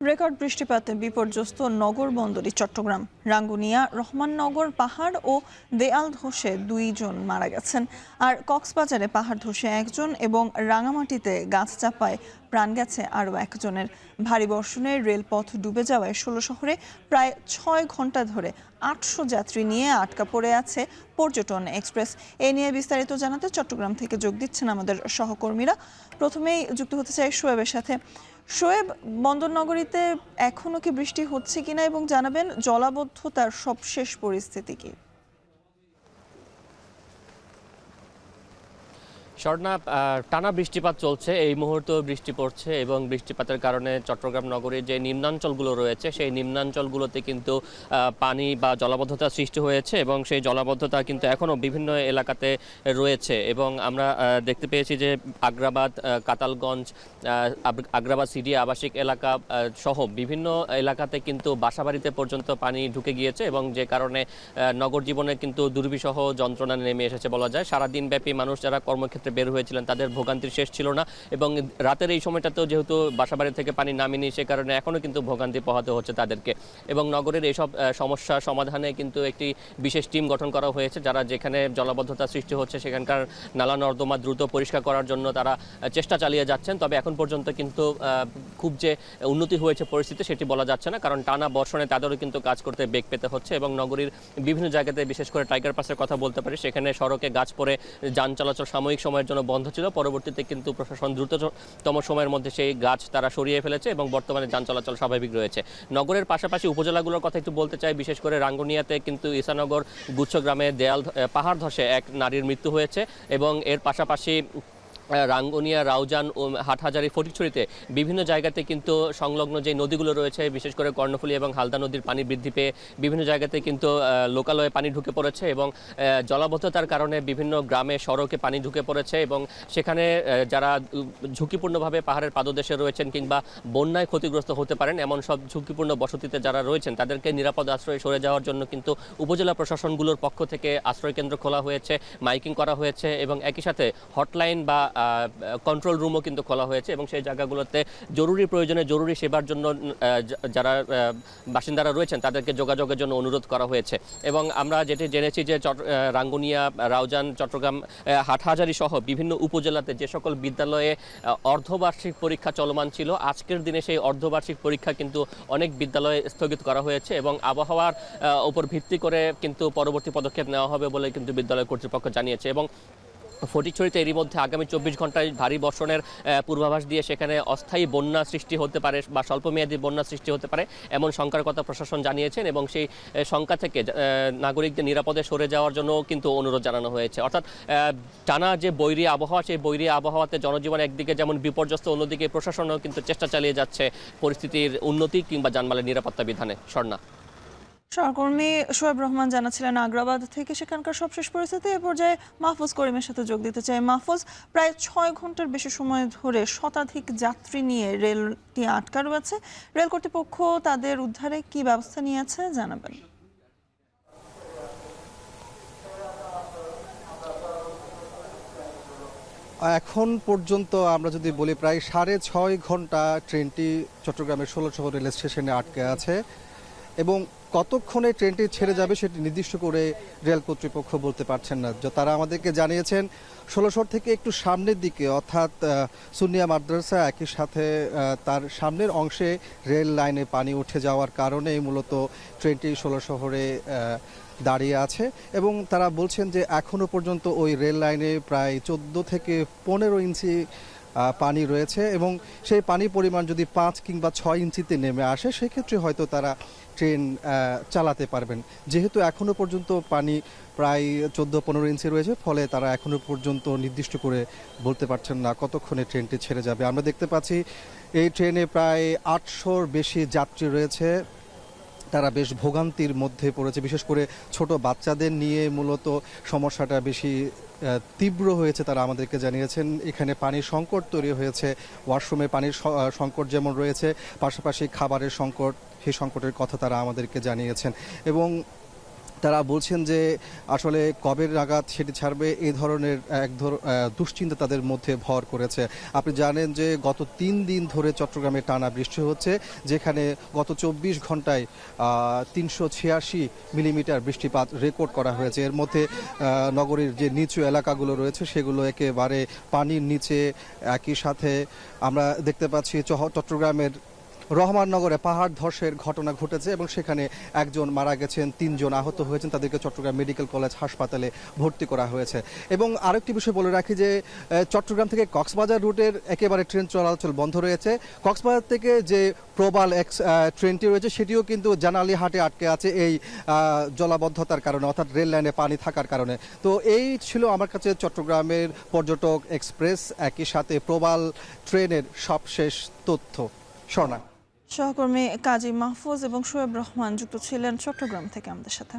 Record বৃষ্টিপাতে বিপর্যস্ত নগরবন্দরী চট্টগ্রাম। রাঙ্গুনিয়া, রহমাননগর পাহাড় ও দেয়াল ধসে 2 জন মারা গেছেন। আর কক্সবাজারে পাহাড় ধসে 1 জন এবং রাঙামাটিতে গাছ চাপায় প্রাণ গেছে আরও 1 জনের। ভারী বর্ষণে রেলপথ ডুবে যাওয়ায় 16 শহরে প্রায় 6 ঘন্টা ধরে 800 যাত্রী নিয়ে আটকা পড়ে আছে পর্যটন এক্সপ্রেস। এ নিয়ে বিস্তারিত জানাতে চট্টগ্রাম থেকে যোগ দিচ্ছেন আমাদের সহকর্মীরা। প্রথমেই যুক্ত হতে চাই শোয়েবের সাথে। শোয়েব, বন্দরনগরীতে এখনো কি বৃষ্টি হচ্ছে কিনা এবং জানাবেন জলাবদ্ধতার সবশেষ পরিস্থিতি কি? স্বর্ণা, টানা বৃষ্টিপাত চলছে, এই মুহূর্তে বৃষ্টি পড়ছে এবং বৃষ্টিপাতের কারণে চট্টগ্রাম নগরীর যে নিম্নাঞ্চলগুলো রয়েছে সেই নিম্নাঞ্চলগুলোতে কিন্তু পানি বা জলাবদ্ধতা সৃষ্টি হয়েছে এবং সেই জলাবদ্ধতা কিন্তু এখনও বিভিন্ন এলাকাতে রয়েছে। এবং আমরা দেখতে পেয়েছি যে আগ্রাবাদ, কাতালগঞ্জ, আগ্রাবাদ সিডি আবাসিক এলাকা সহ বিভিন্ন এলাকাতে কিন্তু বাসাবাড়িতে পর্যন্ত পানি ঢুকে গিয়েছে এবং যে কারণে নগর জীবনে কিন্তু দুর্বিষহ যন্ত্রণা নেমে এসেছে বলা যায়। সারাদিন ব্যাপী মানুষ যারা কর্মক্ষেত্রে বের হয়েছিলেন তাদের ভোগান্তির শেষ ছিল না এবং রাতের এই সময়টাতেও যেহেতু বাসাবাড়ি থেকে পানি নামেনি সে কারণে এখনও কিন্তু ভোগান্তি পোহাতে হচ্ছে তাদেরকে। এবং নগরের এইসব সমস্যা সমাধানে কিন্তু একটি বিশেষ টিম গঠন করা হয়েছে, যারা যেখানে জলাবদ্ধতা সৃষ্টি হচ্ছে সেখানকার নালা নর্দমা দ্রুত পরিষ্কার করার জন্য তারা চেষ্টা চালিয়ে যাচ্ছেন। তবে এখন পর্যন্ত কিন্তু খুব যে উন্নতি হয়েছে পরিস্থিতি সেটি বলা যাচ্ছে না, কারণ টানা বর্ষণে তাদেরও কিন্তু কাজ করতে বেগ পেতে হচ্ছে। এবং নগরীর বিভিন্ন জায়গাতে বিশেষ করে টাইগার পাসের কথা বলতে পারি, সেখানে সড়কে গাছ পড়ে যান চলাচল সাময়িক সময়ের জন্য বন্ধ ছিল। পরবর্তীতে কিন্তু প্রশাসন দ্রুততম সময়ের মধ্যে সেই গাছ তারা সরিয়ে ফেলেছে এবং বর্তমানে যান চলাচল স্বাভাবিক রয়েছে। নগরের পাশাপাশি উপজেলাগুলোর কথা একটু বলতে চাই। বিশেষ করে রাঙ্গুনিয়াতে কিন্তু ঈসানগর গুচ্ছগ্রামে পাহাড় ধসে এক নারীর মৃত্যু হয়েছে এবং এর পাশাপাশি রাঙ্গুনিয়া, রাউজান ও হাটহাজারী, ফটিকছড়িতে বিভিন্ন জায়গাতে কিন্তু সংলগ্ন যে নদীগুলো রয়েছে, বিশেষ করে কর্ণফুলী এবং হালদা নদীর পানি বৃদ্ধি পেয়ে বিভিন্ন জায়গাতে কিন্তু লোকালয়ে পানি ঢুকে পড়েছে এবং জলাবদ্ধতার কারণে বিভিন্ন গ্রামে সড়কে পানি ঢুকে পড়েছে এবং সেখানে যারা ঝুঁকিপূর্ণভাবে পাহাড়ের পাদদেশে রয়েছেন কিংবা বন্যায় ক্ষতিগ্রস্ত হতে পারেন এমন সব ঝুঁকিপূর্ণ বসতিতে যারা রয়েছেন তাদেরকে নিরাপদ আশ্রয়ে সরে যাওয়ার জন্য কিন্তু উপজেলা প্রশাসনগুলোর পক্ষ থেকে আশ্রয়কেন্দ্র খোলা হয়েছে, মাইকিং করা হয়েছে এবং একই সাথে হটলাইন বা কন্ট্রোল রুমও কিন্তু খোলা হয়েছে এবং সেই জায়গাগুলোতে জরুরি প্রয়োজনে জরুরি সেবার জন্য যারা বাসিন্দারা রয়েছেন তাদেরকে যোগাযোগের জন্য অনুরোধ করা হয়েছে। এবং আমরা যেটি জেনেছি যে রাঙ্গুনিয়া, রাউজান, চট্টগ্রাম, হাটহাজারী সহ বিভিন্ন উপজেলাতে যে সকল বিদ্যালয়ে অর্ধবার্ষিক পরীক্ষা চলমান ছিল, আজকের দিনে সেই অর্ধবার্ষিক পরীক্ষা কিন্তু অনেক বিদ্যালয়ে স্থগিত করা হয়েছে এবং আবহাওয়ার উপর ভিত্তি করে কিন্তু পরবর্তী পদক্ষেপ নেওয়া হবে বলে কিন্তু বিদ্যালয় কর্তৃপক্ষ জানিয়েছে। এবং ফটিকছড়িতে এরই মধ্যে আগামী 24 ঘন্টায় ভারী বর্ষণের পূর্বাভাস দিয়ে সেখানে অস্থায়ী বন্যা সৃষ্টি হতে পারে বা স্বল্পমেয়াদী বন্যা সৃষ্টি হতে পারে এমন শঙ্কার কথা প্রশাসন জানিয়েছেন এবং সেই শঙ্কা থেকে নাগরিকদের নিরাপদে সরে যাওয়ার জন্য কিন্তু অনুরোধ জানানো হয়েছে। অর্থাৎ টানা যে বৈরী আবহাওয়া, সেই বৈরী আবহাওয়াতে জনজীবন একদিকে যেমন বিপর্যস্ত, অন্যদিকে প্রশাসনও কিন্তু চেষ্টা চালিয়ে যাচ্ছে পরিস্থিতির উন্নতি কিংবা যানবাহনের নিরাপত্তা বিধানে। স্বর্ণা। সহকর্মী শোয়েব রহমান জানাচ্ছিলেন আগ্রাবাদ থেকে সেখানকার সবশেষ পরিস্থিতি। এ পর্যায়ে মাহফুজ করিমের সাথে যোগ দিতে চাই। মাহফুজ, প্রায় 6 ঘন্টার বেশি সময় ধরে শতাধিক যাত্রী নিয়ে রেলটি আটকা রয়েছে। রেল কর্তৃপক্ষ তাদের উদ্ধারে কি ব্যবস্থা নিয়েছে জানাবেন? এখন পর্যন্ত আমরা যদি বলি প্রায় 6.5 ঘন্টা ট্রেনটি চট্টগ্রামের 16 শহর রেল স্টেশনে আটকে আছে এবং কতক্ষণে ট্রেনটি ছেড়ে যাবে সেটি নির্দিষ্ট করে রেল কর্তৃপক্ষ বলতে পারছেন না। তারা আমাদেরকে জানিয়েছেন 16 শহর থেকে একটু সামনের দিকে অর্থাৎ সুন্নিয়া মাদ্রাসা, একই সাথে তার সামনের অংশে রেল লাইনে পানি উঠে যাওয়ার কারণে মূলত ট্রেনটি 16 শহরে দাঁড়িয়ে আছে এবং তারা বলছেন যে এখনও পর্যন্ত ওই রেল লাইনে প্রায় 14 থেকে 15 ইঞ্চি পানি রয়েছে এবং সেই পানির পরিমাণ যদি 5 কিংবা 6 ইঞ্চিতে নেমে আসে সেক্ষেত্রে হয়তো তারা ট্রেন চালাতে পারবেন। যেহেতু এখনও পর্যন্ত পানি প্রায় 14-15 ইঞ্চি রয়েছে, ফলে তারা এখনও পর্যন্ত নির্দিষ্ট করে বলতে পারছেন না কতক্ষণে ট্রেনটি ছেড়ে যাবে। আমরা দেখতে পাচ্ছি এই ট্রেনে প্রায় 800-র বেশি যাত্রী রয়েছে, তারা বেশ ভোগান্তির মধ্যে পড়েছে। বিশেষ করে ছোট বাচ্চাদের নিয়ে মূলত সমস্যাটা বেশি তীব্র হয়েছে তারা আমাদেরকে জানিয়েছেন। এখানে পানির সংকট তৈরি হয়েছে, ওয়াশরুমে পানির সংকট যেমন রয়েছে, পাশাপাশি খাবারের সংকট, সেই সংকটের কথা তারা আমাদেরকে জানিয়েছেন। এবং তারা বলছেন যে আসলে কবে নাগাদ সেটি ছাড়বে এই ধরনের দুশ্চিন্তা তাদের মধ্যে ভর করেছে। আপনি জানেন যে গত 3 দিন ধরে চট্টগ্রামে টানা বৃষ্টি হচ্ছে, যেখানে গত 24 ঘন্টায় 386 মিলিমিটার বৃষ্টিপাত রেকর্ড করা হয়েছে। এর মধ্যে নগরীর যে নিচু এলাকাগুলো রয়েছে সেগুলো একেবারে পানির নিচে। একই সাথে আমরা দেখতে পাচ্ছি চট্টগ্রামের রহমাননগরে পাহাড় ধসের ঘটনা ঘটেছে এবং সেখানে একজন মারা গেছেন, 3 জন আহত হয়েছেন, তাদেরকে চট্টগ্রাম মেডিকেল কলেজ হাসপাতালে ভর্তি করা হয়েছে। এবং আরেকটি বিষয় বলে রাখি যে চট্টগ্রাম থেকে কক্সবাজার রুটের একেবারে ট্রেন চলাচল বন্ধ রয়েছে। কক্সবাজার থেকে যে প্রবাল এক্স ট্রেনটি রয়েছে সেটিও কিন্তু জানালি হাটে আটকে আছে এই জলাবদ্ধতার কারণে, অর্থাৎ রেল লাইনে পানি থাকার কারণে। তো এই ছিল আমার কাছে চট্টগ্রামের পর্যটক এক্সপ্রেস একই সাথে প্রবাল ট্রেনের সবশেষ তথ্য। স্বর্ণা। সহকর্মী কাজী মাহফুজ এবং শোয়েব রহমান যুক্ত ছিলেন চট্টগ্রাম থেকে আমাদের সাথে।